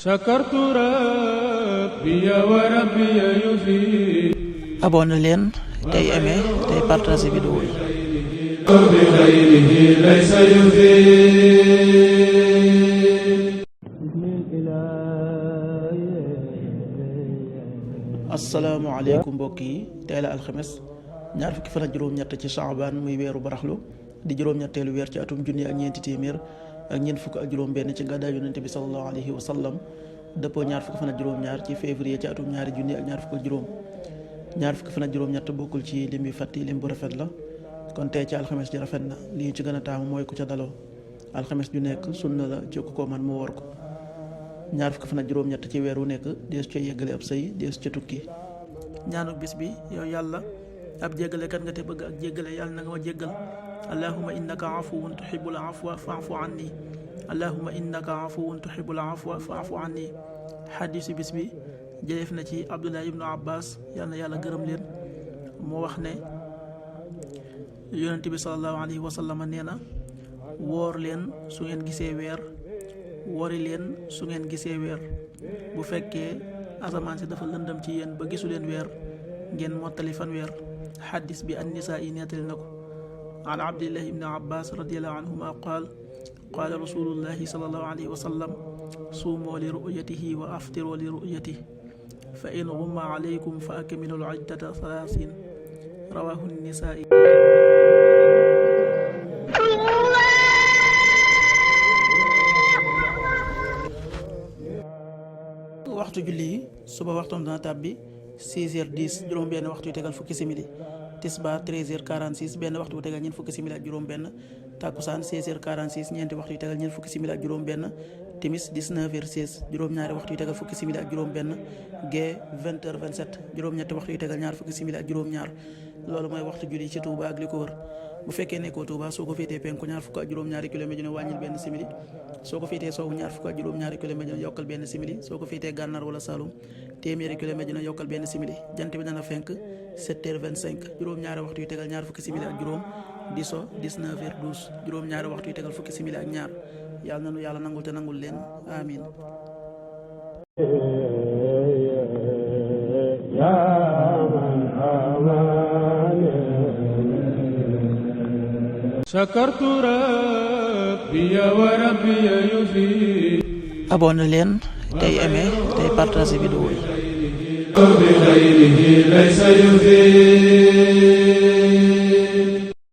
sakartu rabbi wa rabbi yufi. abonné leen tey aimé tey partagé vidéo yi. bi xayrihi laysa yufi. asalaamaaleykum mbokk yi tey la alxames ñaar fukki fan ak juróom-ñett ci Shaabaan muy weeru baraxlu di juróom-ñetteelu weer ci atum junni ak ñeenti téeméer ak ñeent fukk ak juróom-benn ci gàddaay yonente bi sallallahu alayhi wa sallam dëppoo ñaar fukki fan ak juróom-ñaar ci février ci atum ñaari junni ak ñaar fukk ak juróom ñaar fukki fan ak juróom-ñett bokkul ci lim yu fàtti lim bu rafet la kon tey ci alxames ji rafet na li ñu ci gën a taamu mooy ku ca daloo alxames ju nekk sunna la ci ku ko man mu woor ko ñaar fukki fan ak juróom-ñett ci weer wu nekk dees ca yeggale ab sëy dees ca tukki. ñaanu bis bi yow yàlla ab jéggalekat nga te bëgg ak jéggale yàlla na nga ma jéggal allahumma innaka afuwun tuhibbul afwa fa'fu anni allahumma innaka afuwun tuhibbul afwa fa'fu anni. xadiisu bis bi jëleef na ci Abdullah ibnu Abbas yàlla na yàlla gërëm leen moo wax ne yonent bi sallallahu alayhi wa sallam nee na woor leen su ngeen gisee weer wori leen su ngeen gisee weer bu fekkee asamaan si dafa lëndëm ci yéen ba gisu leen weer ngeen mottali fan weer. xaddis bi an-Nisaa yi nettali na ko an Abdillah ibni Abbas radiallahu anhuma qaala rasulullahi sallallahu alayhi wa sallam suumoo li ru'yatihi wa aftiroo li ru'yatihi fa in gumma alaykum fa akmilu al-iddata 30 rawahu an-Nisaa. waxtu julli yi suba waxtoom dana tàbbi 6h10 juróom-benn waxtu yu tegal fukki simili tisbaar 13h46 benn waxtu yu tegal ñeent fukki simili ak juróom-benn takkusaan 16h46 ñeenti waxtu yu tegal ñeent fukki simili ak juróom-benn timis 19h16 juróom-ñaari waxtu yu tegal fukki simili ak juróom-benn gee 20h27 juróom-ñetti waxtu yu tegal ñaar fukki simili ak juróom-ñaar loolu mooy waxtu julli ci Touba ak li ko wër. bu fekkee nekkoo Touba soo ko féetee penku ñaar fukk ak juróom-ñaari kilomètre dina wàññil benn simili soo ko féetee sowwu ñaar fukk ak juróom-ñaari kilomètre dina yokkal benn simili soo ko féetee gànnaar wala Saloum téeméeri kilomètre dina yokkal benn simili jant bi dana fenk 7h25 juróom-ñaari waxtu yu tegal ñaar fukki simili ak juróom di so 19h12 juróom-ñaari waxtu yu tegal fukki simili ak ñaar yàlla nanu yàlla nangul te nangul leen amin. sakartu rabbi wa rabbi yufi. abonné leen tey aimé tey partagé vidéo yi. bi xayrihi laysa yufi.